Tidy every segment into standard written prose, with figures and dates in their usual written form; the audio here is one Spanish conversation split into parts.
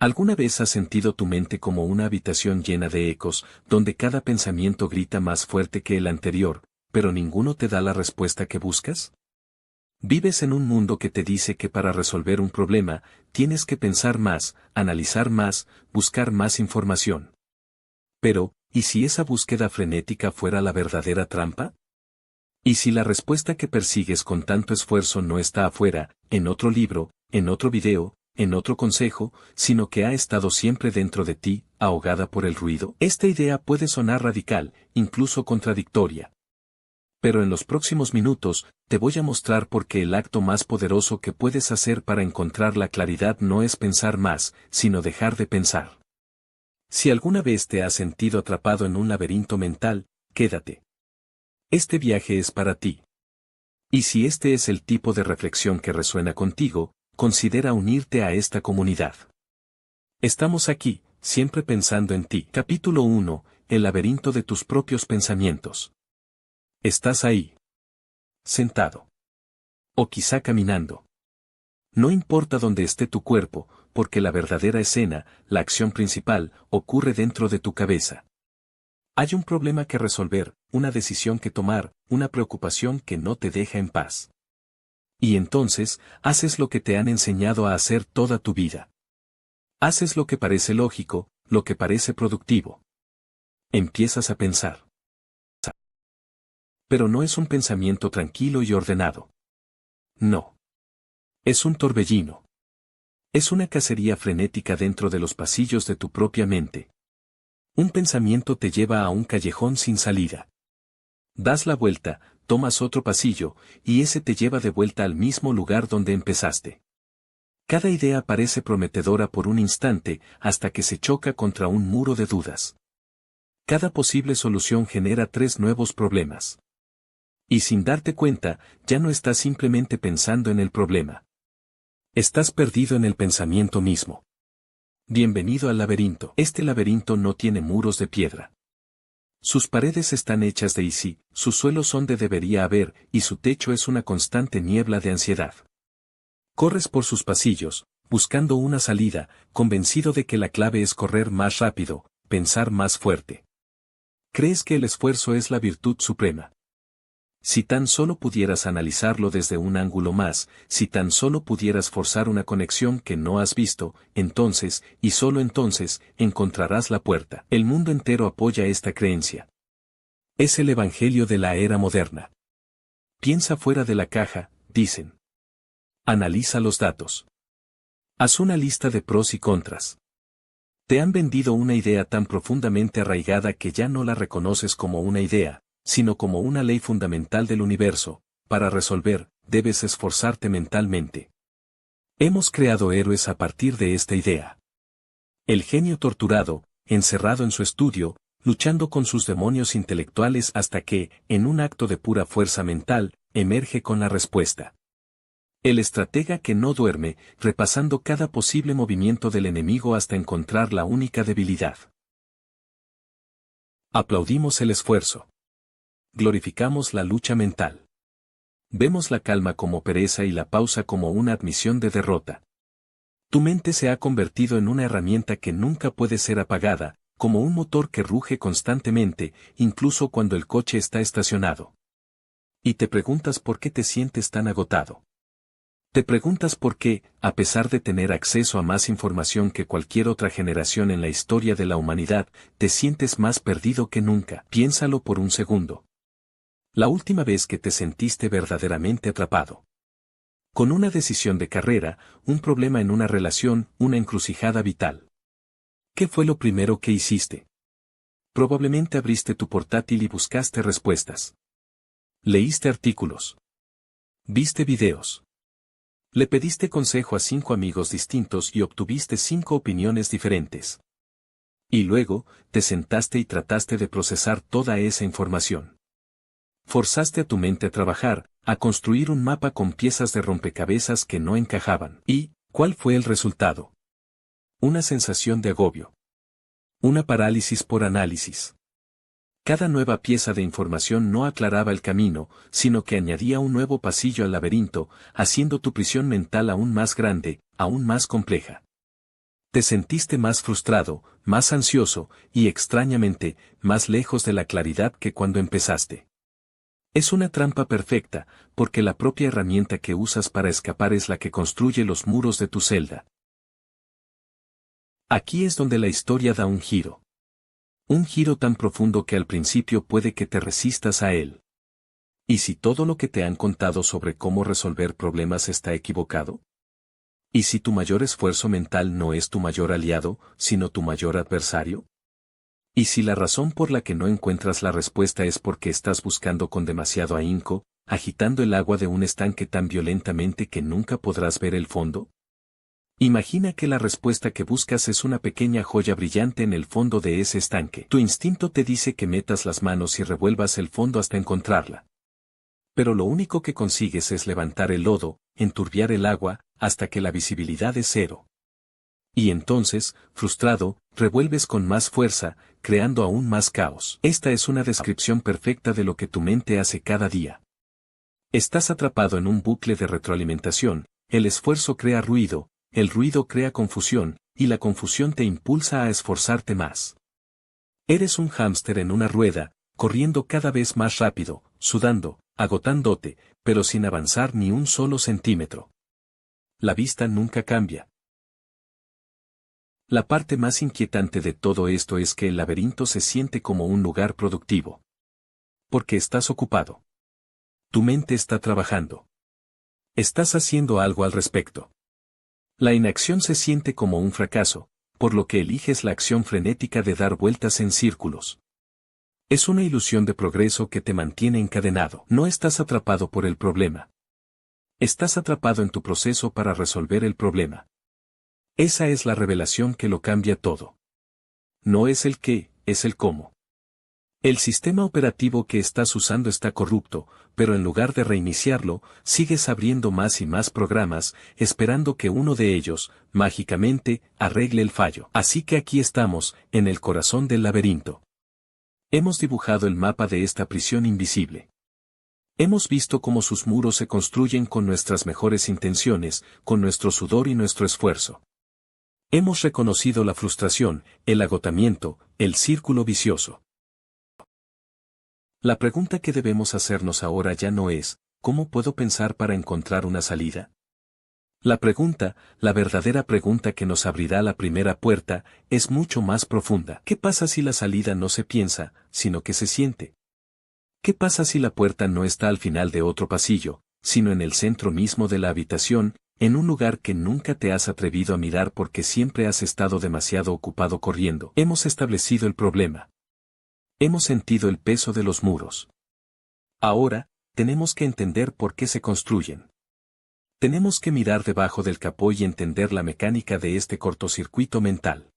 ¿Alguna vez has sentido tu mente como una habitación llena de ecos, donde cada pensamiento grita más fuerte que el anterior, pero ninguno te da la respuesta que buscas? Vives en un mundo que te dice que para resolver un problema, tienes que pensar más, analizar más, buscar más información. Pero, ¿y si esa búsqueda frenética fuera la verdadera trampa? ¿Y si la respuesta que persigues con tanto esfuerzo no está afuera, en otro libro, en otro video, en otro consejo, sino que ha estado siempre dentro de ti, ahogada por el ruido? Esta idea puede sonar radical, incluso contradictoria. Pero en los próximos minutos, te voy a mostrar por qué el acto más poderoso que puedes hacer para encontrar la claridad no es pensar más, sino dejar de pensar. Si alguna vez te has sentido atrapado en un laberinto mental, quédate. Este viaje es para ti. Y si este es el tipo de reflexión que resuena contigo, considera unirte a esta comunidad. Estamos aquí, siempre pensando en ti. Capítulo 1. El laberinto de tus propios pensamientos. Estás ahí. Sentado. O quizá caminando. No importa dónde esté tu cuerpo, porque la verdadera escena, la acción principal, ocurre dentro de tu cabeza. Hay un problema que resolver, una decisión que tomar, una preocupación que no te deja en paz. Y entonces, haces lo que te han enseñado a hacer toda tu vida. Haces lo que parece lógico, lo que parece productivo. Empiezas a pensar. Pero no es un pensamiento tranquilo y ordenado. No. Es un torbellino. Es una cacería frenética dentro de los pasillos de tu propia mente. Un pensamiento te lleva a un callejón sin salida. Das la vuelta, tomas otro pasillo, y ese te lleva de vuelta al mismo lugar donde empezaste. Cada idea parece prometedora por un instante, hasta que se choca contra un muro de dudas. Cada posible solución genera 3 nuevos problemas. Y sin darte cuenta, ya no estás simplemente pensando en el problema. Estás perdido en el pensamiento mismo. Bienvenido al laberinto. Este laberinto no tiene muros de piedra. Sus paredes están hechas de sí, sus suelos son de debería haber, y su techo es una constante niebla de ansiedad. Corres por sus pasillos, buscando una salida, convencido de que la clave es correr más rápido, pensar más fuerte. Crees que el esfuerzo es la virtud suprema. Si tan solo pudieras analizarlo desde un ángulo más, si tan solo pudieras forzar una conexión que no has visto, entonces, y solo entonces, encontrarás la puerta. El mundo entero apoya esta creencia. Es el evangelio de la era moderna. Piensa fuera de la caja, dicen. Analiza los datos. Haz una lista de pros y contras. Te han vendido una idea tan profundamente arraigada que ya no la reconoces como una idea, sino como una ley fundamental del universo. Para resolver, debes esforzarte mentalmente. Hemos creado héroes a partir de esta idea. El genio torturado, encerrado en su estudio, luchando con sus demonios intelectuales hasta que, en un acto de pura fuerza mental, emerge con la respuesta. El estratega que no duerme, repasando cada posible movimiento del enemigo hasta encontrar la única debilidad. Aplaudimos el esfuerzo. Glorificamos la lucha mental. Vemos la calma como pereza y la pausa como una admisión de derrota. Tu mente se ha convertido en una herramienta que nunca puede ser apagada, como un motor que ruge constantemente, incluso cuando el coche está estacionado. Y te preguntas por qué te sientes tan agotado. Te preguntas por qué, a pesar de tener acceso a más información que cualquier otra generación en la historia de la humanidad, te sientes más perdido que nunca. Piénsalo por un segundo. La última vez que te sentiste verdaderamente atrapado. Con una decisión de carrera, un problema en una relación, una encrucijada vital. ¿Qué fue lo primero que hiciste? Probablemente abriste tu portátil y buscaste respuestas. Leíste artículos. Viste videos. Le pediste consejo a 5 amigos distintos y obtuviste 5 opiniones diferentes. Y luego, te sentaste y trataste de procesar toda esa información. Forzaste a tu mente a trabajar, a construir un mapa con piezas de rompecabezas que no encajaban. ¿Y cuál fue el resultado? Una sensación de agobio. Una parálisis por análisis. Cada nueva pieza de información no aclaraba el camino, sino que añadía un nuevo pasillo al laberinto, haciendo tu prisión mental aún más grande, aún más compleja. Te sentiste más frustrado, más ansioso, y extrañamente, más lejos de la claridad que cuando empezaste. Es una trampa perfecta, porque la propia herramienta que usas para escapar es la que construye los muros de tu celda. Aquí es donde la historia da un giro. Un giro tan profundo que al principio puede que te resistas a él. ¿Y si todo lo que te han contado sobre cómo resolver problemas está equivocado? ¿Y si tu mayor esfuerzo mental no es tu mayor aliado, sino tu mayor adversario? ¿Y si la razón por la que no encuentras la respuesta es porque estás buscando con demasiado ahínco, agitando el agua de un estanque tan violentamente que nunca podrás ver el fondo? Imagina que la respuesta que buscas es una pequeña joya brillante en el fondo de ese estanque. Tu instinto te dice que metas las manos y revuelvas el fondo hasta encontrarla. Pero lo único que consigues es levantar el lodo, enturbiar el agua, hasta que la visibilidad es cero. Y entonces, frustrado, revuelves con más fuerza, creando aún más caos. Esta es una descripción perfecta de lo que tu mente hace cada día. Estás atrapado en un bucle de retroalimentación, el esfuerzo crea ruido, el ruido crea confusión, y la confusión te impulsa a esforzarte más. Eres un hámster en una rueda, corriendo cada vez más rápido, sudando, agotándote, pero sin avanzar ni un solo centímetro. La vista nunca cambia. La parte más inquietante de todo esto es que el laberinto se siente como un lugar productivo. Porque estás ocupado. Tu mente está trabajando. Estás haciendo algo al respecto. La inacción se siente como un fracaso, por lo que eliges la acción frenética de dar vueltas en círculos. Es una ilusión de progreso que te mantiene encadenado. No estás atrapado por el problema. Estás atrapado en tu proceso para resolver el problema. Esa es la revelación que lo cambia todo. No es el qué, es el cómo. El sistema operativo que estás usando está corrupto, pero en lugar de reiniciarlo, sigues abriendo más y más programas, esperando que uno de ellos, mágicamente, arregle el fallo. Así que aquí estamos, en el corazón del laberinto. Hemos dibujado el mapa de esta prisión invisible. Hemos visto cómo sus muros se construyen con nuestras mejores intenciones, con nuestro sudor y nuestro esfuerzo. Hemos reconocido la frustración, el agotamiento, el círculo vicioso. La pregunta que debemos hacernos ahora ya no es, ¿cómo puedo pensar para encontrar una salida? La pregunta, la verdadera pregunta que nos abrirá la primera puerta, es mucho más profunda. ¿Qué pasa si la salida no se piensa, sino que se siente? ¿Qué pasa si la puerta no está al final de otro pasillo, sino en el centro mismo de la habitación, en un lugar que nunca te has atrevido a mirar porque siempre has estado demasiado ocupado corriendo? Hemos establecido el problema. Hemos sentido el peso de los muros. Ahora, tenemos que entender por qué se construyen. Tenemos que mirar debajo del capó y entender la mecánica de este cortocircuito mental.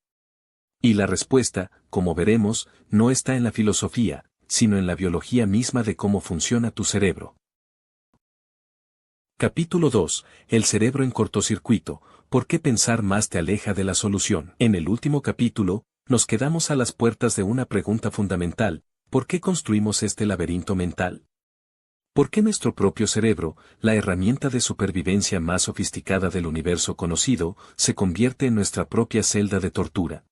Y la respuesta, como veremos, no está en la filosofía, sino en la biología misma de cómo funciona tu cerebro. Capítulo 2. El cerebro en cortocircuito. ¿Por qué pensar más te aleja de la solución? En el último capítulo, nos quedamos a las puertas de una pregunta fundamental: ¿por qué construimos este laberinto mental? ¿Por qué nuestro propio cerebro, la herramienta de supervivencia más sofisticada del universo conocido, se convierte en nuestra propia celda de tortura?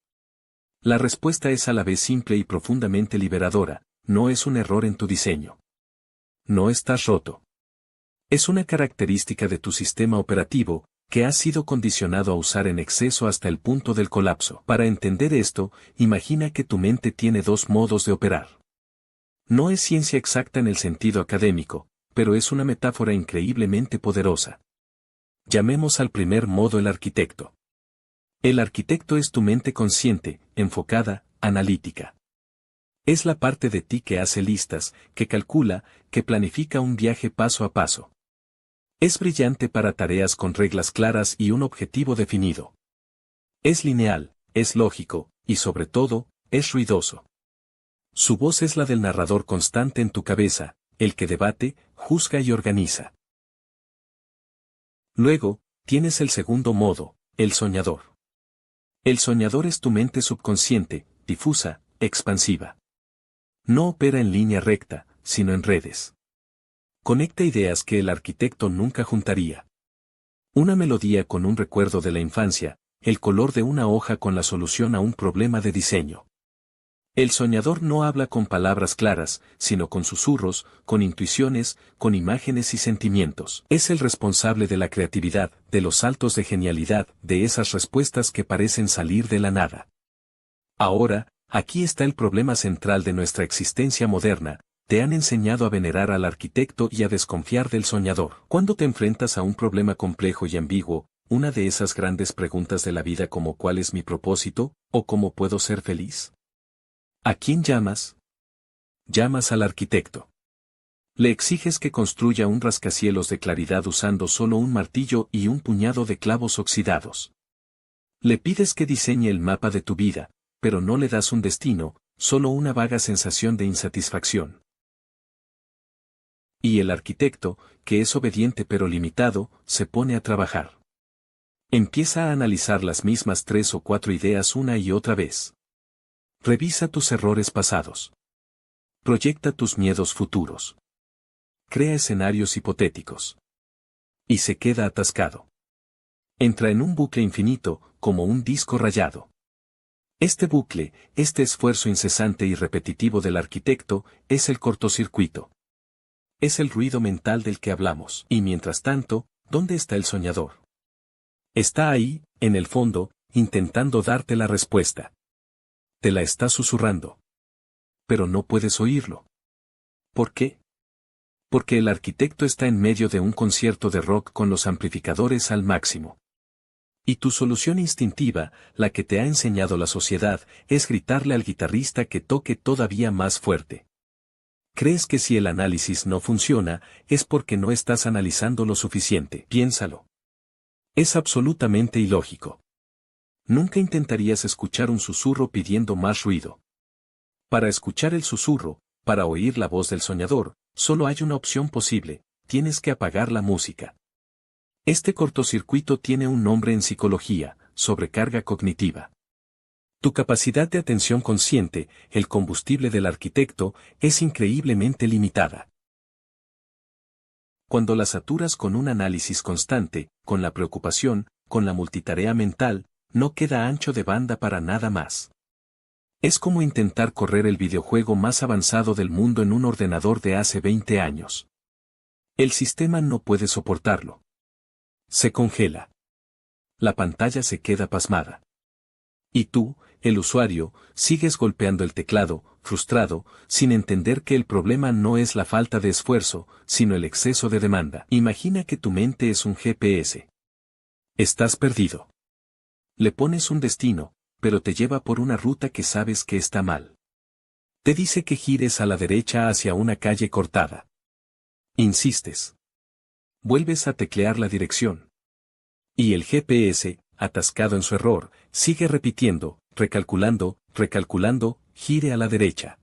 La respuesta es a la vez simple y profundamente liberadora: no es un error en tu diseño. No estás roto. Es una característica de tu sistema operativo, que has sido condicionado a usar en exceso hasta el punto del colapso. Para entender esto, imagina que tu mente tiene dos modos de operar. No es ciencia exacta en el sentido académico, pero es una metáfora increíblemente poderosa. Llamemos al primer modo el arquitecto. El arquitecto es tu mente consciente, enfocada, analítica. Es la parte de ti que hace listas, que calcula, que planifica un viaje paso a paso. Es brillante para tareas con reglas claras y un objetivo definido. Es lineal, es lógico, y sobre todo, es ruidoso. Su voz es la del narrador constante en tu cabeza, el que debate, juzga y organiza. Luego, tienes el segundo modo, el soñador. El soñador es tu mente subconsciente, difusa, expansiva. No opera en línea recta, sino en redes. Conecta ideas que el arquitecto nunca juntaría. Una melodía con un recuerdo de la infancia, el color de una hoja con la solución a un problema de diseño. El soñador no habla con palabras claras, sino con susurros, con intuiciones, con imágenes y sentimientos. Es el responsable de la creatividad, de los saltos de genialidad, de esas respuestas que parecen salir de la nada. Ahora, aquí está el problema central de nuestra existencia moderna. Te han enseñado a venerar al arquitecto y a desconfiar del soñador. Cuando te enfrentas a un problema complejo y ambiguo, una de esas grandes preguntas de la vida como ¿cuál es mi propósito? ¿O cómo puedo ser feliz? ¿A quién llamas? Llamas al arquitecto. Le exiges que construya un rascacielos de claridad usando solo un martillo y un puñado de clavos oxidados. Le pides que diseñe el mapa de tu vida, pero no le das un destino, solo una vaga sensación de insatisfacción. Y el arquitecto, que es obediente pero limitado, se pone a trabajar. Empieza a analizar las mismas 3 o 4 ideas una y otra vez. Revisa tus errores pasados. Proyecta tus miedos futuros. Crea escenarios hipotéticos. Y se queda atascado. Entra en un bucle infinito, como un disco rayado. Este bucle, este esfuerzo incesante y repetitivo del arquitecto, es el cortocircuito. Es el ruido mental del que hablamos. Y mientras tanto, ¿dónde está el soñador? Está ahí, en el fondo, intentando darte la respuesta. Te la está susurrando. Pero no puedes oírlo. ¿Por qué? Porque el arquitecto está en medio de un concierto de rock con los amplificadores al máximo. Y tu solución instintiva, la que te ha enseñado la sociedad, es gritarle al guitarrista que toque todavía más fuerte. ¿Crees que si el análisis no funciona, es porque no estás analizando lo suficiente? Piénsalo. Es absolutamente ilógico. Nunca intentarías escuchar un susurro pidiendo más ruido. Para escuchar el susurro, para oír la voz del soñador, solo hay una opción posible: tienes que apagar la música. Este cortocircuito tiene un nombre en psicología: sobrecarga cognitiva. Tu capacidad de atención consciente, el combustible del arquitecto, es increíblemente limitada. Cuando la saturas con un análisis constante, con la preocupación, con la multitarea mental, no queda ancho de banda para nada más. Es como intentar correr el videojuego más avanzado del mundo en un ordenador de hace 20 años. El sistema no puede soportarlo. Se congela. La pantalla se queda pasmada. Y tú, el usuario, sigues golpeando el teclado, frustrado, sin entender que el problema no es la falta de esfuerzo, sino el exceso de demanda. Imagina que tu mente es un GPS. Estás perdido. Le pones un destino, pero te lleva por una ruta que sabes que está mal. Te dice que gires a la derecha hacia una calle cortada. Insistes. Vuelves a teclear la dirección. Y el GPS, atascado en su error, sigue repitiendo, recalculando, gire a la derecha.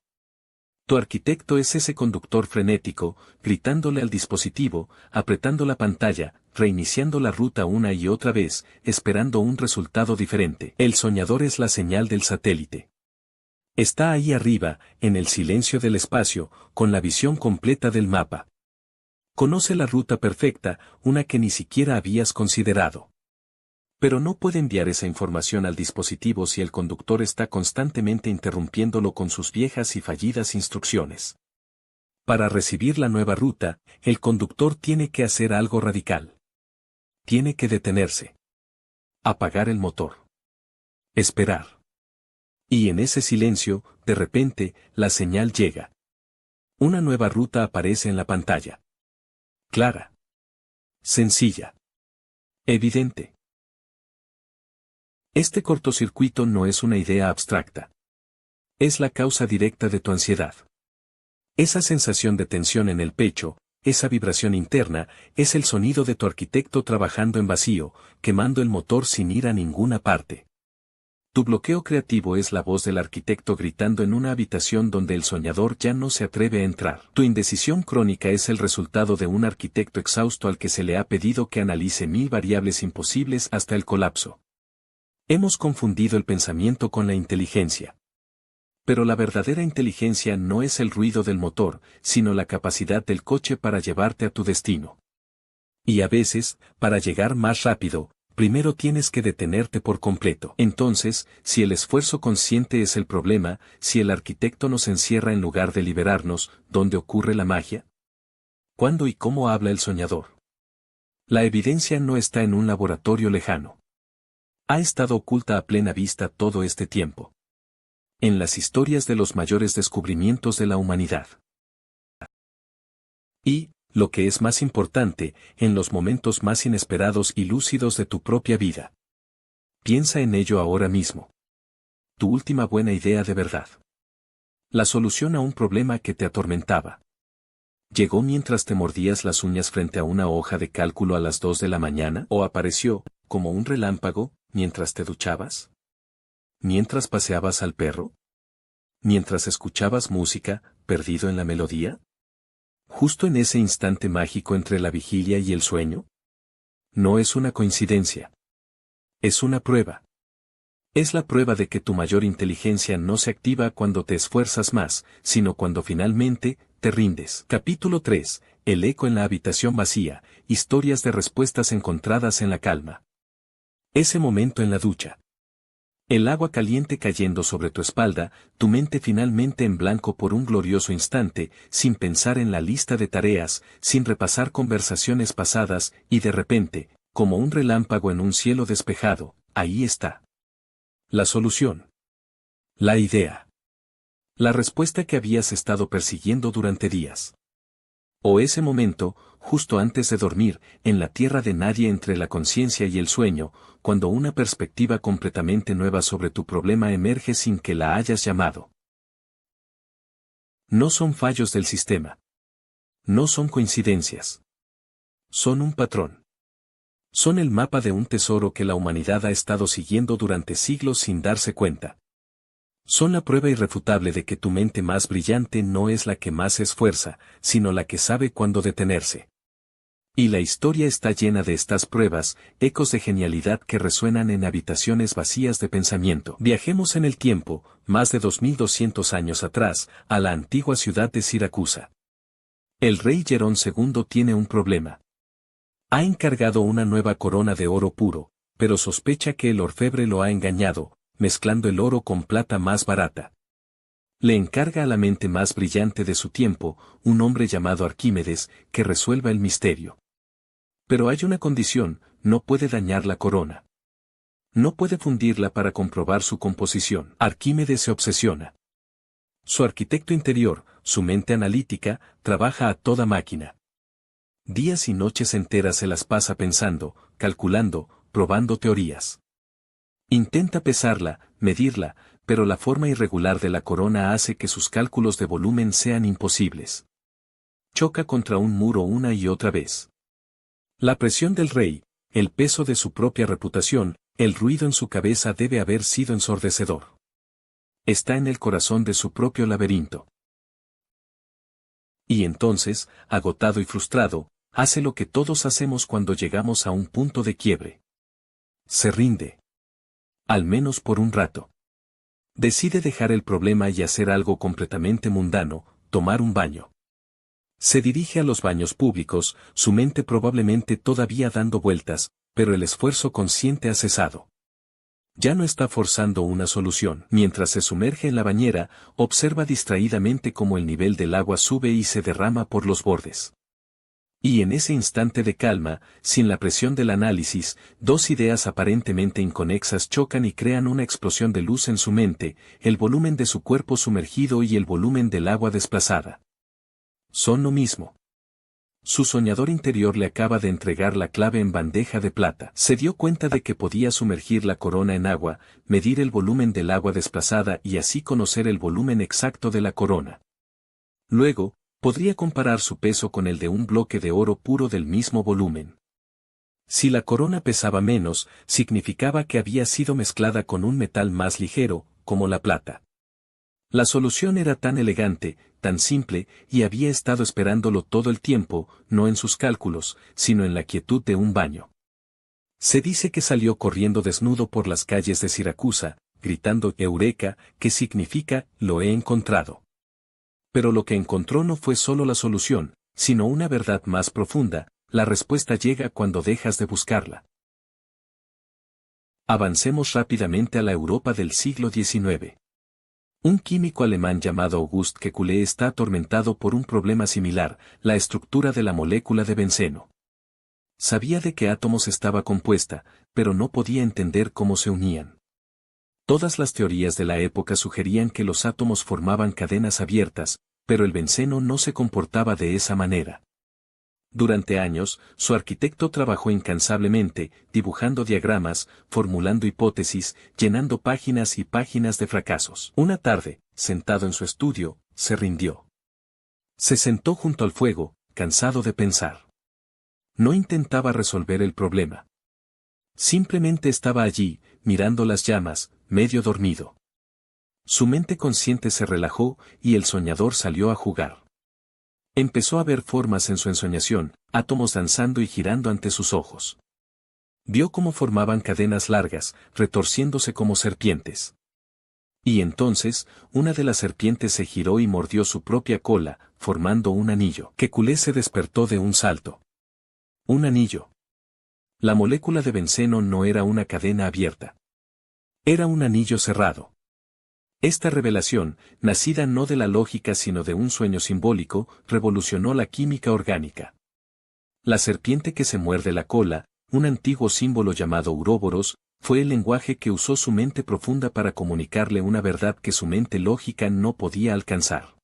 Tu arquitecto es ese conductor frenético, gritándole al dispositivo, apretando la pantalla, reiniciando la ruta una y otra vez, esperando un resultado diferente. El soñador es la señal del satélite. Está ahí arriba, en el silencio del espacio, con la visión completa del mapa. Conoce la ruta perfecta, una que ni siquiera habías considerado. Pero no puede enviar esa información al dispositivo si el conductor está constantemente interrumpiéndolo con sus viejas y fallidas instrucciones. Para recibir la nueva ruta, el conductor tiene que hacer algo radical. Tiene que detenerse. Apagar el motor. Esperar. Y en ese silencio, de repente, la señal llega. Una nueva ruta aparece en la pantalla. Clara. Sencilla. Evidente. Este cortocircuito no es una idea abstracta. Es la causa directa de tu ansiedad. Esa sensación de tensión en el pecho, esa vibración interna, es el sonido de tu arquitecto trabajando en vacío, quemando el motor sin ir a ninguna parte. Tu bloqueo creativo es la voz del arquitecto gritando en una habitación donde el soñador ya no se atreve a entrar. Tu indecisión crónica es el resultado de un arquitecto exhausto al que se le ha pedido que analice 1000 variables imposibles hasta el colapso. Hemos confundido el pensamiento con la inteligencia. Pero la verdadera inteligencia no es el ruido del motor, sino la capacidad del coche para llevarte a tu destino. Y a veces, para llegar más rápido, Primero tienes que detenerte por completo. Entonces, si el esfuerzo consciente es el problema, si el arquitecto nos encierra en lugar de liberarnos, ¿dónde ocurre la magia? ¿Cuándo y cómo habla el soñador? La evidencia no está en un laboratorio lejano. Ha estado oculta a plena vista todo este tiempo. En las historias de los mayores descubrimientos de la humanidad. Y, lo que es más importante, en los momentos más inesperados y lúcidos de tu propia vida. Piensa en ello ahora mismo. Tu última buena idea de verdad. La solución a un problema que te atormentaba. ¿Llegó mientras te mordías las uñas frente a una hoja de cálculo a las 2 de la mañana? ¿O apareció, como un relámpago, mientras te duchabas? ¿Mientras paseabas al perro? ¿Mientras escuchabas música, perdido en la melodía? ¿Justo en ese instante mágico entre la vigilia y el sueño? No es una coincidencia. Es una prueba. Es la prueba de que tu mayor inteligencia no se activa cuando te esfuerzas más, sino cuando finalmente te rindes. Capítulo 3. El eco en la habitación vacía, historias de respuestas encontradas en la calma. Ese momento en la ducha. El agua caliente cayendo sobre tu espalda, tu mente finalmente en blanco por un glorioso instante, sin pensar en la lista de tareas, sin repasar conversaciones pasadas, y de repente, como un relámpago en un cielo despejado, ahí está. La solución. La idea. La respuesta que habías estado persiguiendo durante días. O ese momento, justo antes de dormir, en la tierra de nadie entre la conciencia y el sueño, cuando una perspectiva completamente nueva sobre tu problema emerge sin que la hayas llamado. No son fallos del sistema. No son coincidencias. Son un patrón. Son el mapa de un tesoro que la humanidad ha estado siguiendo durante siglos sin darse cuenta. Son la prueba irrefutable de que tu mente más brillante no es la que más se esfuerza, sino la que sabe cuándo detenerse. Y la historia está llena de estas pruebas, ecos de genialidad que resuenan en habitaciones vacías de pensamiento. Viajemos en el tiempo, más de 2200 años atrás, a la antigua ciudad de Siracusa. El rey Nerón II tiene un problema. Ha encargado una nueva corona de oro puro, pero sospecha que el orfebre lo ha engañado, mezclando el oro con plata más barata. Le encarga a la mente más brillante de su tiempo, un hombre llamado Arquímedes, que resuelva el misterio. Pero hay una condición, no puede dañar la corona. No puede fundirla para comprobar su composición. Arquímedes se obsesiona. Su arquitecto interior, su mente analítica, trabaja a toda máquina. Días y noches enteras se las pasa pensando, calculando, probando teorías. Intenta pesarla, medirla, pero la forma irregular de la corona hace que sus cálculos de volumen sean imposibles. Choca contra un muro una y otra vez. La presión del rey, el peso de su propia reputación, el ruido en su cabeza debe haber sido ensordecedor. Está en el corazón de su propio laberinto. Y entonces, agotado y frustrado, hace lo que todos hacemos cuando llegamos a un punto de quiebre. Se rinde. Al menos por un rato. Decide dejar el problema y hacer algo completamente mundano, tomar un baño. Se dirige a los baños públicos, su mente probablemente todavía dando vueltas, pero el esfuerzo consciente ha cesado. Ya no está forzando una solución. Mientras se sumerge en la bañera, observa distraídamente cómo el nivel del agua sube y se derrama por los bordes. Y en ese instante de calma, sin la presión del análisis, dos ideas aparentemente inconexas chocan y crean una explosión de luz en su mente, el volumen de su cuerpo sumergido y el volumen del agua desplazada. Son lo mismo. Su soñador interior le acaba de entregar la clave en bandeja de plata. Se dio cuenta de que podía sumergir la corona en agua, medir el volumen del agua desplazada y así conocer el volumen exacto de la corona. Luego, podría comparar su peso con el de un bloque de oro puro del mismo volumen. Si la corona pesaba menos, significaba que había sido mezclada con un metal más ligero, como la plata. La solución era tan elegante, tan simple, y había estado esperándolo todo el tiempo, no en sus cálculos, sino en la quietud de un baño. Se dice que salió corriendo desnudo por las calles de Siracusa, gritando «Eureka», que significa «lo he encontrado». Pero lo que encontró no fue solo la solución, sino una verdad más profunda, la respuesta llega cuando dejas de buscarla. Avancemos rápidamente a la Europa del siglo XIX. Un químico alemán llamado Auguste Kekulé está atormentado por un problema similar, la estructura de la molécula de benceno. Sabía de qué átomos estaba compuesta, pero no podía entender cómo se unían. Todas las teorías de la época sugerían que los átomos formaban cadenas abiertas, pero el benceno no se comportaba de esa manera. Durante años, su arquitecto trabajó incansablemente, dibujando diagramas, formulando hipótesis, llenando páginas y páginas de fracasos. Una tarde, sentado en su estudio, se rindió. Se sentó junto al fuego, cansado de pensar. No intentaba resolver el problema. Simplemente estaba allí, mirando las llamas, medio dormido. Su mente consciente se relajó y el soñador salió a jugar. Empezó a ver formas en su ensoñación, átomos danzando y girando ante sus ojos. Vio cómo formaban cadenas largas, retorciéndose como serpientes. Y entonces, una de las serpientes se giró y mordió su propia cola, formando un anillo. Kekulé se despertó de un salto. Un anillo. La molécula de benceno no era una cadena abierta. Era un anillo cerrado. Esta revelación, nacida no de la lógica sino de un sueño simbólico, revolucionó la química orgánica. La serpiente que se muerde la cola, un antiguo símbolo llamado Uroboros, fue el lenguaje que usó su mente profunda para comunicarle una verdad que su mente lógica no podía alcanzar.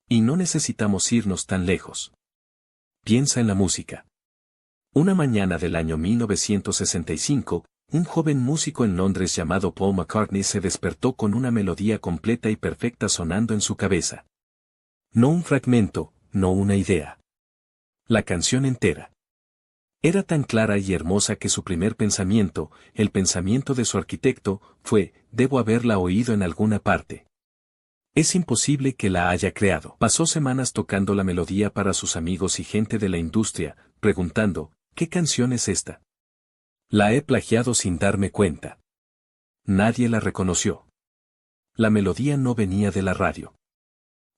Y no necesitamos irnos tan lejos. Piensa en la música. Una mañana del año 1965, un joven músico en Londres llamado Paul McCartney se despertó con una melodía completa y perfecta sonando en su cabeza. No un fragmento, no una idea. La canción entera. Era tan clara y hermosa que su primer pensamiento, el pensamiento de su arquitecto, fue, debo haberla oído en alguna parte. Es imposible que la haya creado. Pasó semanas tocando la melodía para sus amigos y gente de la industria, preguntando, ¿qué canción es esta? La he plagiado sin darme cuenta. Nadie la reconoció. La melodía no venía de la radio.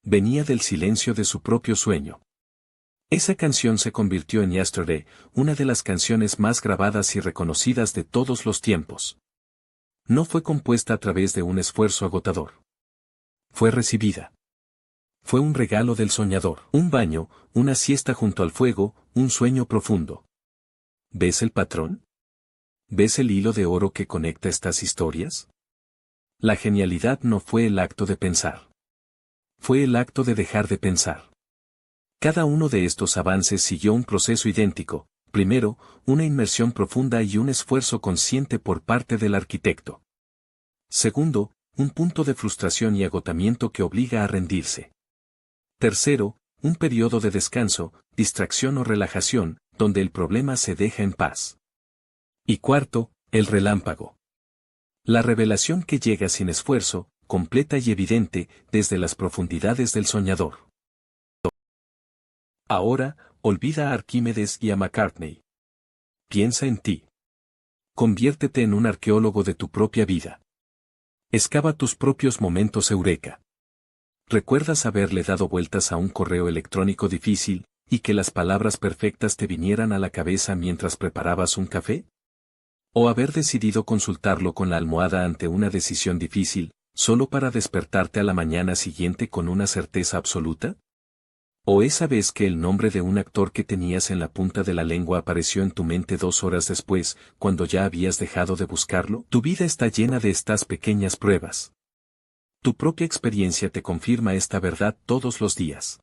Venía del silencio de su propio sueño. Esa canción se convirtió en Yesterday, una de las canciones más grabadas y reconocidas de todos los tiempos. No fue compuesta a través de un esfuerzo agotador. Fue recibida. Fue un regalo del soñador. Un baño, una siesta junto al fuego, un sueño profundo. ¿Ves el patrón? ¿Ves el hilo de oro que conecta estas historias? La genialidad no fue el acto de pensar. Fue el acto de dejar de pensar. Cada uno de estos avances siguió un proceso idéntico, primero, una inmersión profunda y un esfuerzo consciente por parte del arquitecto. Segundo, un punto de frustración y agotamiento que obliga a rendirse. Tercero, un periodo de descanso, distracción o relajación, donde el problema se deja en paz. Y cuarto, el relámpago. La revelación que llega sin esfuerzo, completa y evidente, desde las profundidades del soñador. Ahora, olvida a Arquímedes y a McCartney. Piensa en ti. Conviértete en un arqueólogo de tu propia vida. Excava tus propios momentos eureka. ¿Recuerdas haberle dado vueltas a un correo electrónico difícil, y que las palabras perfectas te vinieran a la cabeza mientras preparabas un café? ¿O haber decidido consultarlo con la almohada ante una decisión difícil, solo para despertarte a la mañana siguiente con una certeza absoluta? ¿O esa vez que el nombre de un actor que tenías en la punta de la lengua apareció en tu mente 2 horas después, cuando ya habías dejado de buscarlo? Tu vida está llena de estas pequeñas pruebas. Tu propia experiencia te confirma esta verdad todos los días.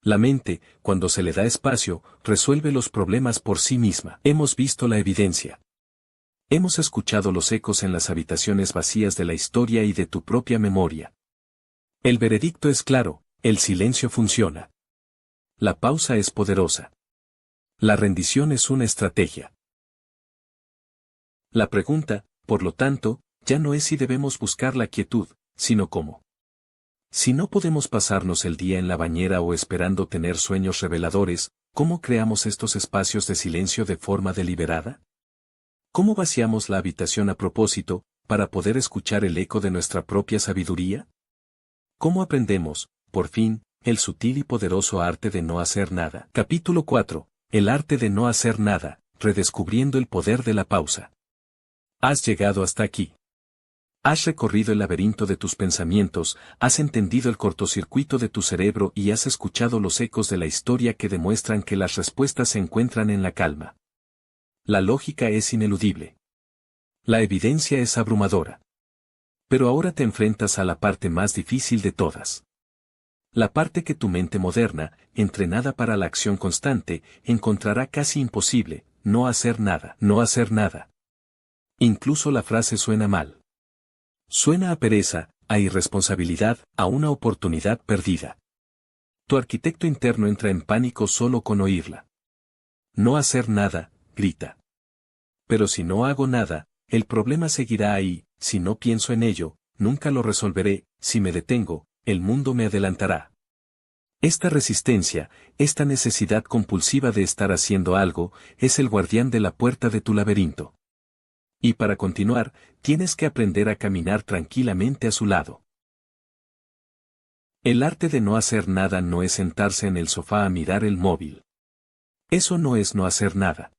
La mente, cuando se le da espacio, resuelve los problemas por sí misma. Hemos visto la evidencia. Hemos escuchado los ecos en las habitaciones vacías de la historia y de tu propia memoria. El veredicto es claro, el silencio funciona. La pausa es poderosa. La rendición es una estrategia. La pregunta, por lo tanto, ya no es si debemos buscar la quietud, sino cómo. Si no podemos pasarnos el día en la bañera o esperando tener sueños reveladores, ¿cómo creamos estos espacios de silencio de forma deliberada? ¿Cómo vaciamos la habitación a propósito, para poder escuchar el eco de nuestra propia sabiduría? ¿Cómo aprendemos, por fin, el sutil y poderoso arte de no hacer nada? Capítulo 4. El arte de no hacer nada, redescubriendo el poder de la pausa. Has llegado hasta aquí. Has recorrido el laberinto de tus pensamientos, has entendido el cortocircuito de tu cerebro y has escuchado los ecos de la historia que demuestran que las respuestas se encuentran en la calma. La lógica es ineludible. La evidencia es abrumadora. Pero ahora te enfrentas a la parte más difícil de todas. La parte que tu mente moderna, entrenada para la acción constante, encontrará casi imposible: no hacer nada. No hacer nada. Incluso la frase suena mal. Suena a pereza, a irresponsabilidad, a una oportunidad perdida. Tu arquitecto interno entra en pánico solo con oírla. No hacer nada, grita. Pero si no hago nada, el problema seguirá ahí. Si no pienso en ello, nunca lo resolveré. Si me detengo, el mundo me adelantará. Esta resistencia, esta necesidad compulsiva de estar haciendo algo, es el guardián de la puerta de tu laberinto. Y para continuar, tienes que aprender a caminar tranquilamente a su lado. El arte de no hacer nada no es sentarse en el sofá a mirar el móvil. Eso no es no hacer nada.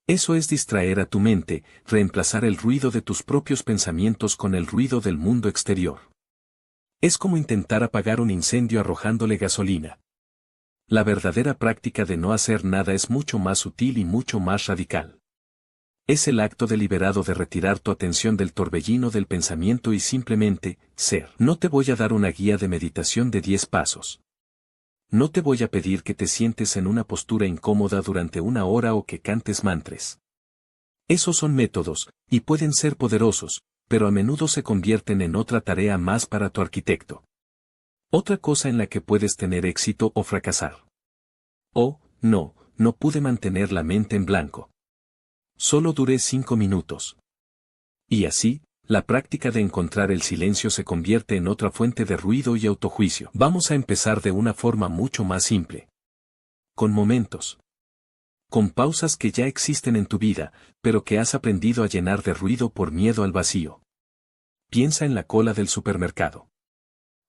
Eso es distraer a tu mente, reemplazar el ruido de tus propios pensamientos con el ruido del mundo exterior. Es como intentar apagar un incendio arrojándole gasolina. La verdadera práctica de no hacer nada es mucho más sutil y mucho más radical. Es el acto deliberado de retirar tu atención del torbellino del pensamiento y simplemente ser. No te voy a dar una guía de meditación de 10 pasos. No te voy a pedir que te sientes en una postura incómoda durante una hora o que cantes mantras. Esos son métodos, y pueden ser poderosos, pero a menudo se convierten en otra tarea más para tu arquitecto. Otra cosa en la que puedes tener éxito o fracasar. Oh, no pude mantener la mente en blanco. Solo duré 5 minutos. Y así, la práctica de encontrar el silencio se convierte en otra fuente de ruido y autojuicio. Vamos a empezar de una forma mucho más simple. Con momentos. Con pausas que ya existen en tu vida, pero que has aprendido a llenar de ruido por miedo al vacío. Piensa en la cola del supermercado.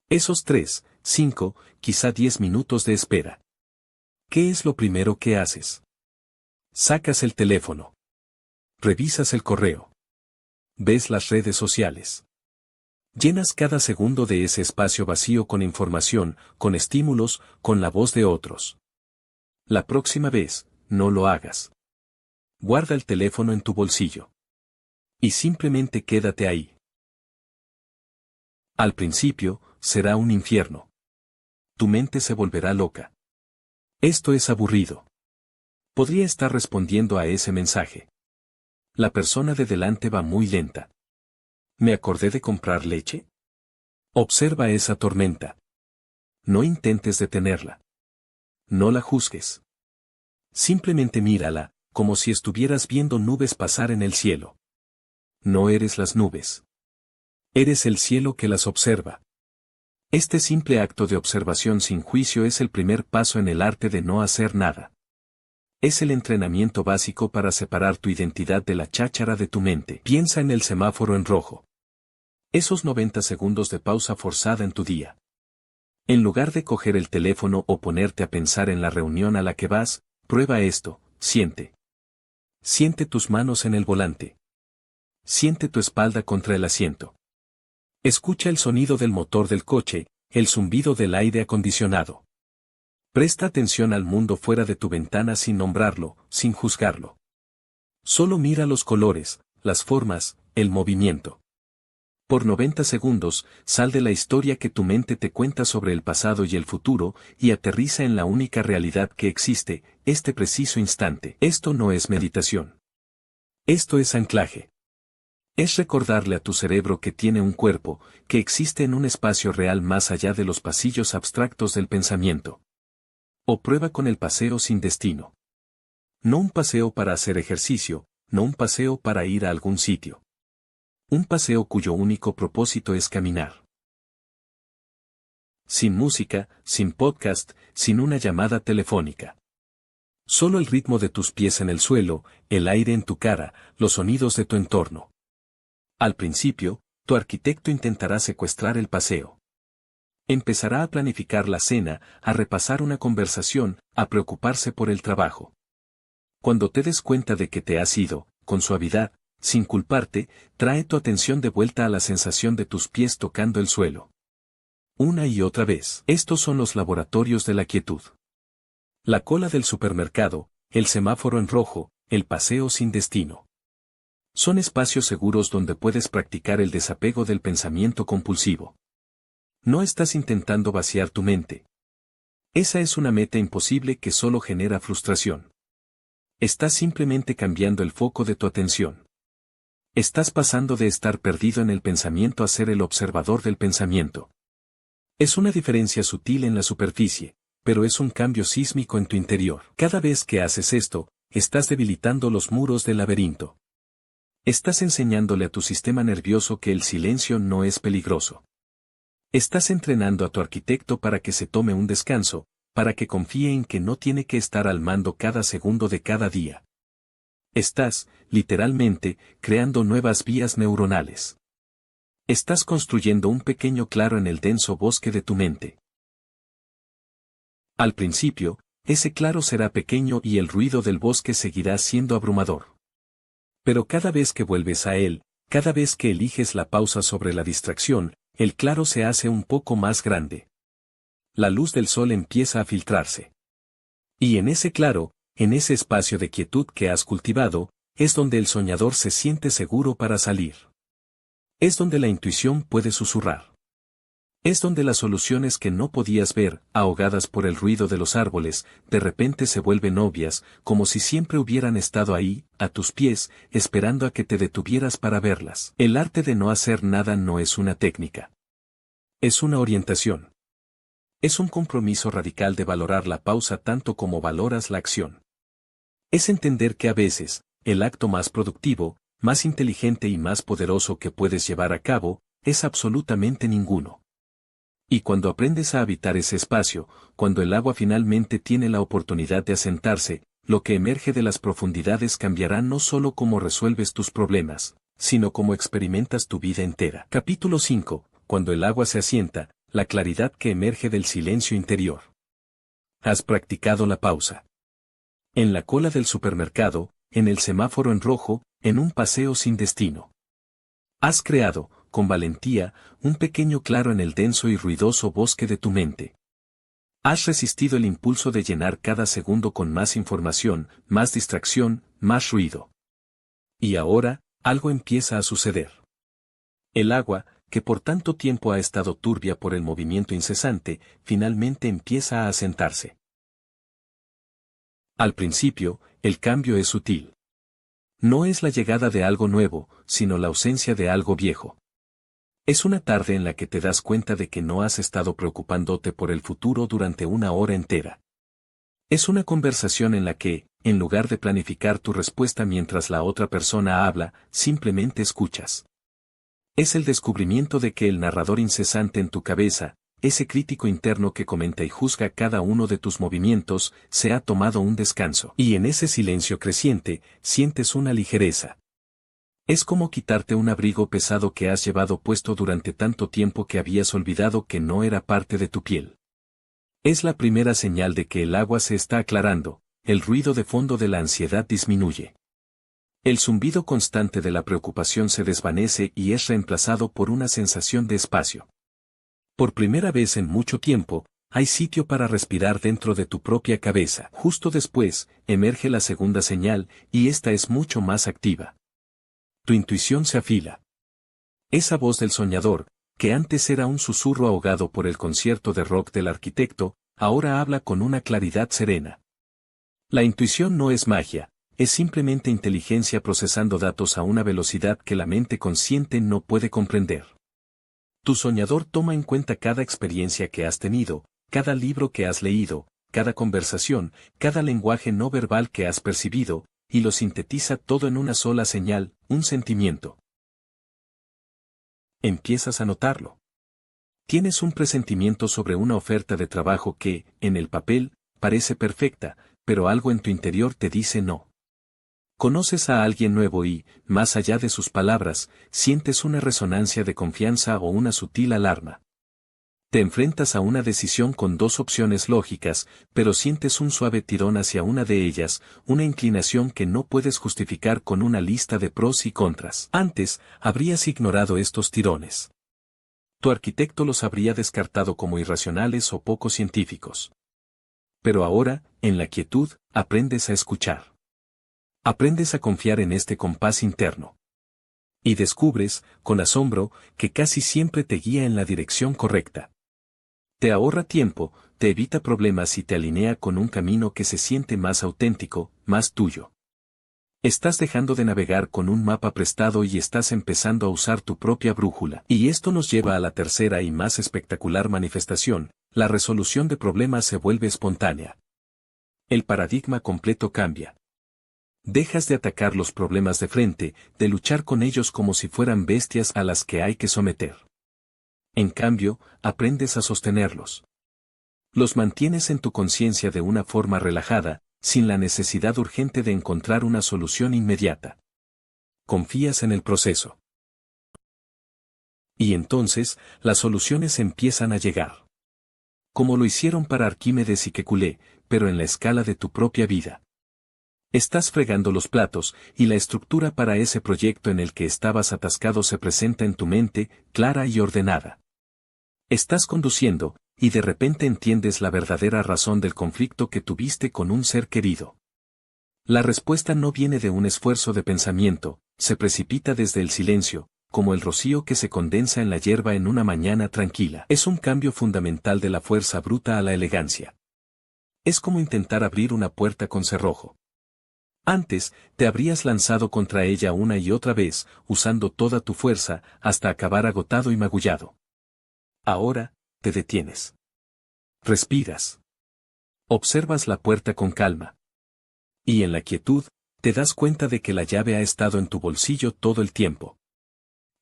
Esos 3, 5, quizá 10 minutos de espera. ¿Qué es lo primero que haces? Sacas el teléfono. Revisas el correo. Ves las redes sociales. Llenas cada segundo de ese espacio vacío con información, con estímulos, con la voz de otros. La próxima vez, no lo hagas. Guarda el teléfono en tu bolsillo. Y simplemente quédate ahí. Al principio, será un infierno. Tu mente se volverá loca. Esto es aburrido. Podría estar respondiendo a ese mensaje. La persona de delante va muy lenta. ¿Me acordé de comprar leche? Observa esa tormenta. No intentes detenerla. No la juzgues. Simplemente mírala, como si estuvieras viendo nubes pasar en el cielo. No eres las nubes. Eres el cielo que las observa. Este simple acto de observación sin juicio es el primer paso en el arte de no hacer nada. Es el entrenamiento básico para separar tu identidad de la cháchara de tu mente. Piensa en el semáforo en rojo. Esos 90 segundos de pausa forzada en tu día. En lugar de coger el teléfono o ponerte a pensar en la reunión a la que vas, prueba esto: siente. Siente tus manos en el volante. Siente tu espalda contra el asiento. Escucha el sonido del motor del coche, el zumbido del aire acondicionado. Presta atención al mundo fuera de tu ventana sin nombrarlo, sin juzgarlo. Solo mira los colores, las formas, el movimiento. Por 90 segundos, sal de la historia que tu mente te cuenta sobre el pasado y el futuro, y aterriza en la única realidad que existe, este preciso instante. Esto no es meditación. Esto es anclaje. Es recordarle a tu cerebro que tiene un cuerpo, que existe en un espacio real más allá de los pasillos abstractos del pensamiento. O prueba con el paseo sin destino. No un paseo para hacer ejercicio, no un paseo para ir a algún sitio. Un paseo cuyo único propósito es caminar. Sin música, sin podcast, sin una llamada telefónica. Solo el ritmo de tus pies en el suelo, el aire en tu cara, los sonidos de tu entorno. Al principio, tu arquitecto intentará secuestrar el paseo. Empezará a planificar la cena, a repasar una conversación, a preocuparse por el trabajo. Cuando te des cuenta de que te has ido, con suavidad, sin culparte, trae tu atención de vuelta a la sensación de tus pies tocando el suelo. Una y otra vez. Estos son los laboratorios de la quietud. La cola del supermercado, el semáforo en rojo, el paseo sin destino. Son espacios seguros donde puedes practicar el desapego del pensamiento compulsivo. No estás intentando vaciar tu mente. Esa es una meta imposible que solo genera frustración. Estás simplemente cambiando el foco de tu atención. Estás pasando de estar perdido en el pensamiento a ser el observador del pensamiento. Es una diferencia sutil en la superficie, pero es un cambio sísmico en tu interior. Cada vez que haces esto, estás debilitando los muros del laberinto. Estás enseñándole a tu sistema nervioso que el silencio no es peligroso. Estás entrenando a tu arquitecto para que se tome un descanso, para que confíe en que no tiene que estar al mando cada segundo de cada día. Estás, literalmente, creando nuevas vías neuronales. Estás construyendo un pequeño claro en el denso bosque de tu mente. Al principio, ese claro será pequeño y el ruido del bosque seguirá siendo abrumador. Pero cada vez que vuelves a él, cada vez que eliges la pausa sobre la distracción, el claro se hace un poco más grande. La luz del sol empieza a filtrarse. Y en ese claro, en ese espacio de quietud que has cultivado, es donde el soñador se siente seguro para salir. Es donde la intuición puede susurrar. Es donde las soluciones que no podías ver, ahogadas por el ruido de los árboles, de repente se vuelven obvias, como si siempre hubieran estado ahí, a tus pies, esperando a que te detuvieras para verlas. El arte de no hacer nada no es una técnica. Es una orientación. Es un compromiso radical de valorar la pausa tanto como valoras la acción. Es entender que a veces, el acto más productivo, más inteligente y más poderoso que puedes llevar a cabo, es absolutamente ninguno. Y cuando aprendes a habitar ese espacio, cuando el agua finalmente tiene la oportunidad de asentarse, lo que emerge de las profundidades cambiará no solo cómo resuelves tus problemas, sino cómo experimentas tu vida entera. Capítulo 5. Cuando el agua se asienta, la claridad que emerge del silencio interior. Has practicado la pausa. En la cola del supermercado, en el semáforo en rojo, en un paseo sin destino. Has creado, con valentía, un pequeño claro en el denso y ruidoso bosque de tu mente. Has resistido el impulso de llenar cada segundo con más información, más distracción, más ruido. Y ahora, algo empieza a suceder. El agua, que por tanto tiempo ha estado turbia por el movimiento incesante, finalmente empieza a asentarse. Al principio, el cambio es sutil. No es la llegada de algo nuevo, sino la ausencia de algo viejo. Es una tarde en la que te das cuenta de que no has estado preocupándote por el futuro durante una hora entera. Es una conversación en la que, en lugar de planificar tu respuesta mientras la otra persona habla, simplemente escuchas. Es el descubrimiento de que el narrador incesante en tu cabeza, ese crítico interno que comenta y juzga cada uno de tus movimientos, se ha tomado un descanso. Y en ese silencio creciente, sientes una ligereza. Es como quitarte un abrigo pesado que has llevado puesto durante tanto tiempo que habías olvidado que no era parte de tu piel. Es la primera señal de que el agua se está aclarando, el ruido de fondo de la ansiedad disminuye. El zumbido constante de la preocupación se desvanece y es reemplazado por una sensación de espacio. Por primera vez en mucho tiempo, hay sitio para respirar dentro de tu propia cabeza. Justo después, emerge la segunda señal, y esta es mucho más activa. Tu intuición se afila. Esa voz del soñador, que antes era un susurro ahogado por el concierto de rock del arquitecto, ahora habla con una claridad serena. La intuición no es magia, es simplemente inteligencia procesando datos a una velocidad que la mente consciente no puede comprender. Tu soñador toma en cuenta cada experiencia que has tenido, cada libro que has leído, cada conversación, cada lenguaje no verbal que has percibido, y lo sintetiza todo en una sola señal, un sentimiento. Empiezas a notarlo. Tienes un presentimiento sobre una oferta de trabajo que, en el papel, parece perfecta, pero algo en tu interior te dice no. Conoces a alguien nuevo y, más allá de sus palabras, sientes una resonancia de confianza o una sutil alarma. Te enfrentas a una decisión con dos opciones lógicas, pero sientes un suave tirón hacia una de ellas, una inclinación que no puedes justificar con una lista de pros y contras. Antes, habrías ignorado estos tirones. Tu arquitecto los habría descartado como irracionales o poco científicos. Pero ahora, en la quietud, aprendes a escuchar. Aprendes a confiar en este compás interno. Y descubres, con asombro, que casi siempre te guía en la dirección correcta. Te ahorra tiempo, te evita problemas y te alinea con un camino que se siente más auténtico, más tuyo. Estás dejando de navegar con un mapa prestado y estás empezando a usar tu propia brújula. Y esto nos lleva a la tercera y más espectacular manifestación: la resolución de problemas se vuelve espontánea. El paradigma completo cambia. Dejas de atacar los problemas de frente, de luchar con ellos como si fueran bestias a las que hay que someter. En cambio, aprendes a sostenerlos. Los mantienes en tu conciencia de una forma relajada, sin la necesidad urgente de encontrar una solución inmediata. Confías en el proceso. Y entonces, las soluciones empiezan a llegar. Como lo hicieron para Arquímedes y Kekulé, pero en la escala de tu propia vida. Estás fregando los platos, y la estructura para ese proyecto en el que estabas atascado se presenta en tu mente, clara y ordenada. Estás conduciendo, y de repente entiendes la verdadera razón del conflicto que tuviste con un ser querido. La respuesta no viene de un esfuerzo de pensamiento, se precipita desde el silencio, como el rocío que se condensa en la hierba en una mañana tranquila. Es un cambio fundamental de la fuerza bruta a la elegancia. Es como intentar abrir una puerta con cerrojo. Antes, te habrías lanzado contra ella una y otra vez, usando toda tu fuerza, hasta acabar agotado y magullado. Ahora, te detienes. Respiras. Observas la puerta con calma. Y en la quietud, te das cuenta de que la llave ha estado en tu bolsillo todo el tiempo.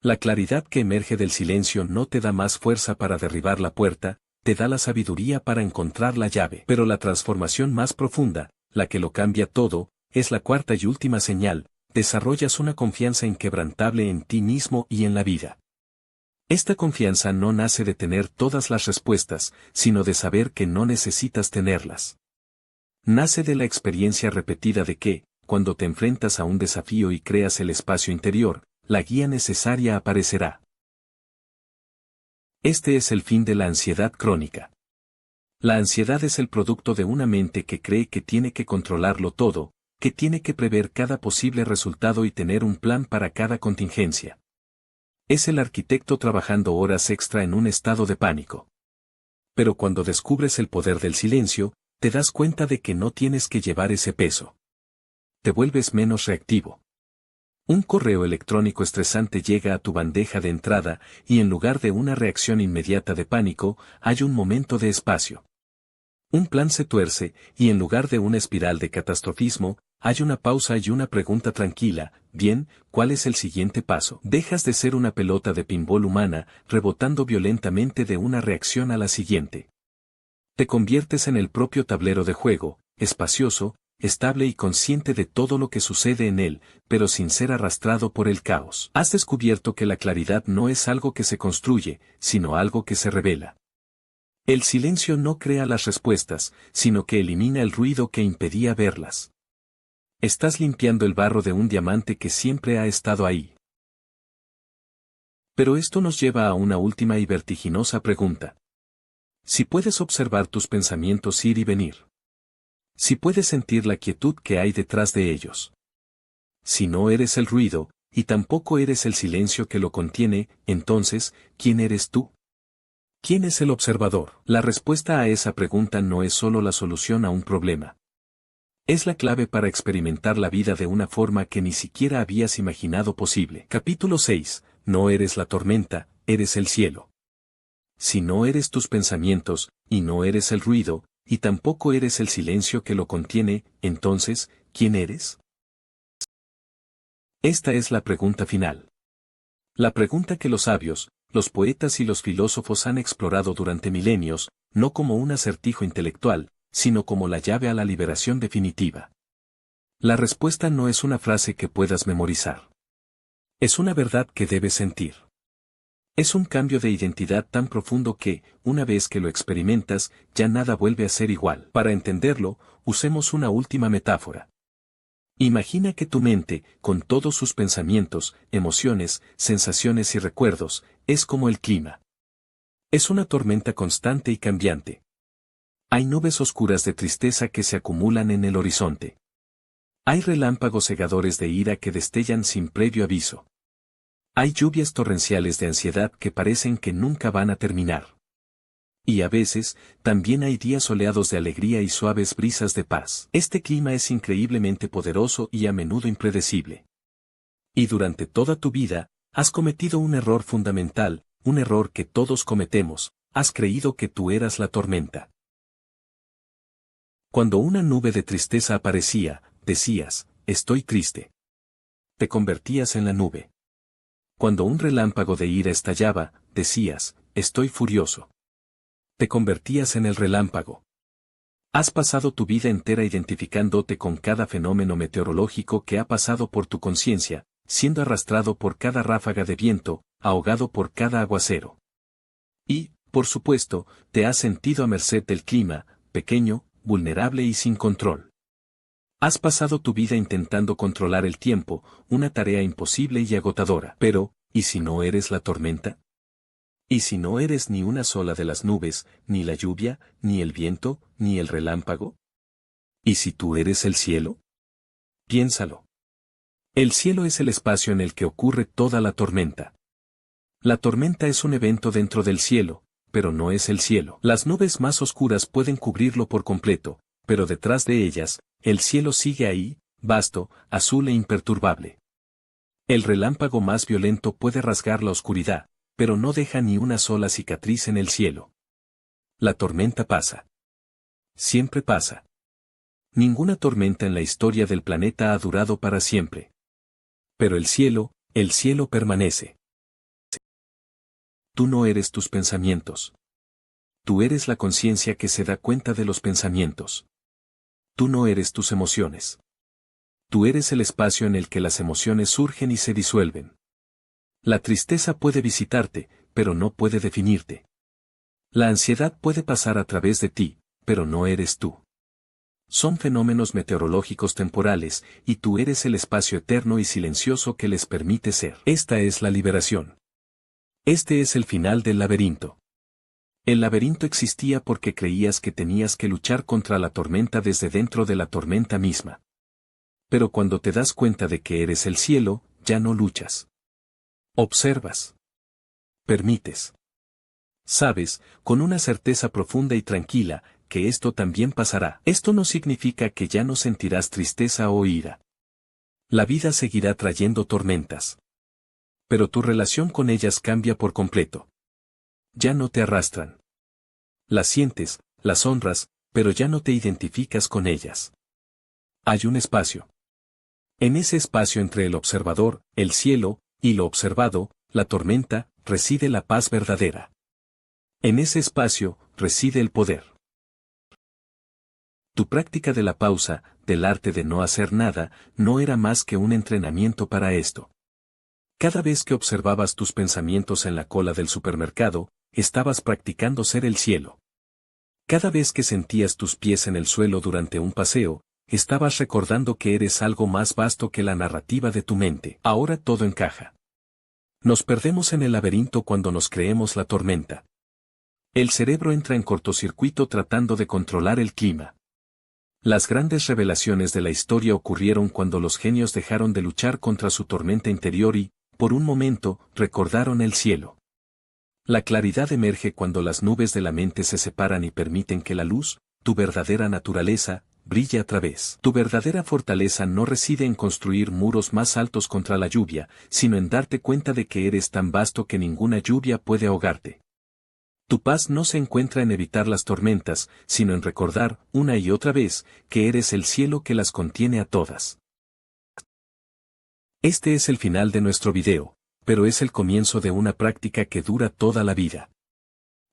La claridad que emerge del silencio no te da más fuerza para derribar la puerta, te da la sabiduría para encontrar la llave. Pero la transformación más profunda, la que lo cambia todo, es la cuarta y última señal: desarrollas una confianza inquebrantable en ti mismo y en la vida. Esta confianza no nace de tener todas las respuestas, sino de saber que no necesitas tenerlas. Nace de la experiencia repetida de que, cuando te enfrentas a un desafío y creas el espacio interior, la guía necesaria aparecerá. Este es el fin de la ansiedad crónica. La ansiedad es el producto de una mente que cree que tiene que controlarlo todo, que tiene que prever cada posible resultado y tener un plan para cada contingencia. Es el arquitecto trabajando horas extra en un estado de pánico. Pero cuando descubres el poder del silencio, te das cuenta de que no tienes que llevar ese peso. Te vuelves menos reactivo. Un correo electrónico estresante llega a tu bandeja de entrada, y en lugar de una reacción inmediata de pánico, hay un momento de espacio. Un plan se tuerce, y en lugar de una espiral de catastrofismo, hay una pausa y una pregunta tranquila: bien, ¿cuál es el siguiente paso? Dejas de ser una pelota de pinball humana, rebotando violentamente de una reacción a la siguiente. Te conviertes en el propio tablero de juego, espacioso, estable y consciente de todo lo que sucede en él, pero sin ser arrastrado por el caos. Has descubierto que la claridad no es algo que se construye, sino algo que se revela. El silencio no crea las respuestas, sino que elimina el ruido que impedía verlas. Estás limpiando el barro de un diamante que siempre ha estado ahí. Pero esto nos lleva a una última y vertiginosa pregunta. Si puedes observar tus pensamientos ir y venir. Si puedes sentir la quietud que hay detrás de ellos. Si no eres el ruido, y tampoco eres el silencio que lo contiene, entonces, ¿quién eres tú? ¿Quién es el observador? La respuesta a esa pregunta no es solo la solución a un problema. Es la clave para experimentar la vida de una forma que ni siquiera habías imaginado posible. Capítulo 6. No eres la tormenta, eres el cielo. Si no eres tus pensamientos, y no eres el ruido, y tampoco eres el silencio que lo contiene, entonces, ¿quién eres? Esta es la pregunta final. La pregunta que los sabios, los poetas y los filósofos han explorado durante milenios, no como un acertijo intelectual, sino como la llave a la liberación definitiva. La respuesta no es una frase que puedas memorizar. Es una verdad que debes sentir. Es un cambio de identidad tan profundo que, una vez que lo experimentas, ya nada vuelve a ser igual. Para entenderlo, usemos una última metáfora. Imagina que tu mente, con todos sus pensamientos, emociones, sensaciones y recuerdos, es como el clima. Es una tormenta constante y cambiante. Hay nubes oscuras de tristeza que se acumulan en el horizonte. Hay relámpagos cegadores de ira que destellan sin previo aviso. Hay lluvias torrenciales de ansiedad que parecen que nunca van a terminar. Y a veces, también hay días soleados de alegría y suaves brisas de paz. Este clima es increíblemente poderoso y a menudo impredecible. Y durante toda tu vida, has cometido un error fundamental, un error que todos cometemos: has creído que tú eras la tormenta. Cuando una nube de tristeza aparecía, decías, estoy triste. Te convertías en la nube. Cuando un relámpago de ira estallaba, decías, estoy furioso. Te convertías en el relámpago. Has pasado tu vida entera identificándote con cada fenómeno meteorológico que ha pasado por tu conciencia, siendo arrastrado por cada ráfaga de viento, ahogado por cada aguacero. Y, por supuesto, te has sentido a merced del clima, pequeño, vulnerable y sin control. Has pasado tu vida intentando controlar el tiempo, una tarea imposible y agotadora. Pero, ¿y si no eres la tormenta? ¿Y si no eres ni una sola de las nubes, ni la lluvia, ni el viento, ni el relámpago? ¿Y si tú eres el cielo? Piénsalo. El cielo es el espacio en el que ocurre toda la tormenta. La tormenta es un evento dentro del cielo, pero no es el cielo. Las nubes más oscuras pueden cubrirlo por completo, pero detrás de ellas, el cielo sigue ahí, vasto, azul e imperturbable. El relámpago más violento puede rasgar la oscuridad, pero no deja ni una sola cicatriz en el cielo. La tormenta pasa. Siempre pasa. Ninguna tormenta en la historia del planeta ha durado para siempre. Pero el cielo permanece. Tú no eres tus pensamientos. Tú eres la conciencia que se da cuenta de los pensamientos. Tú no eres tus emociones. Tú eres el espacio en el que las emociones surgen y se disuelven. La tristeza puede visitarte, pero no puede definirte. La ansiedad puede pasar a través de ti, pero no eres tú. Son fenómenos meteorológicos temporales, y tú eres el espacio eterno y silencioso que les permite ser. Esta es la liberación. Este es el final del laberinto. El laberinto existía porque creías que tenías que luchar contra la tormenta desde dentro de la tormenta misma. Pero cuando te das cuenta de que eres el cielo, ya no luchas. Observas. Permites. Sabes, con una certeza profunda y tranquila, que esto también pasará. Esto no significa que ya no sentirás tristeza o ira. La vida seguirá trayendo tormentas. Pero tu relación con ellas cambia por completo. Ya no te arrastran. Las sientes, las honras, pero ya no te identificas con ellas. Hay un espacio. En ese espacio entre el observador, el cielo, y lo observado, la tormenta, reside la paz verdadera. En ese espacio, reside el poder. Tu práctica de la pausa, del arte de no hacer nada, no era más que un entrenamiento para esto. Cada vez que observabas tus pensamientos en la cola del supermercado, estabas practicando ser el cielo. Cada vez que sentías tus pies en el suelo durante un paseo, estabas recordando que eres algo más vasto que la narrativa de tu mente. Ahora todo encaja. Nos perdemos en el laberinto cuando nos creemos la tormenta. El cerebro entra en cortocircuito tratando de controlar el clima. Las grandes revelaciones de la historia ocurrieron cuando los genios dejaron de luchar contra su tormenta interior y, por un momento, recordaron el cielo. La claridad emerge cuando las nubes de la mente se separan y permiten que la luz, tu verdadera naturaleza, brille a través. Tu verdadera fortaleza no reside en construir muros más altos contra la lluvia, sino en darte cuenta de que eres tan vasto que ninguna lluvia puede ahogarte. Tu paz no se encuentra en evitar las tormentas, sino en recordar, una y otra vez, que eres el cielo que las contiene a todas. Este es el final de nuestro video, pero es el comienzo de una práctica que dura toda la vida.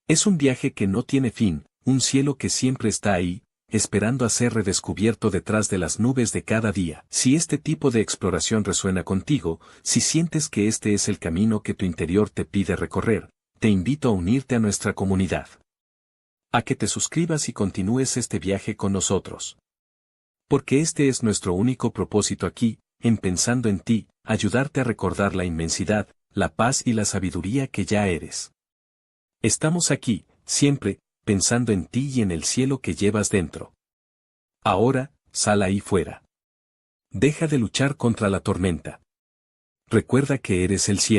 Es un viaje que no tiene fin, un cielo que siempre está ahí, esperando a ser redescubierto detrás de las nubes de cada día. Si este tipo de exploración resuena contigo, si sientes que este es el camino que tu interior te pide recorrer, te invito a unirte a nuestra comunidad. A que te suscribas y continúes este viaje con nosotros. Porque este es nuestro único propósito aquí, en Pensando en Ti, ayudarte a recordar la inmensidad, la paz y la sabiduría que ya eres. Estamos aquí, siempre, pensando en ti y en el cielo que llevas dentro. Ahora, sal ahí fuera. Deja de luchar contra la tormenta. Recuerda que eres el cielo.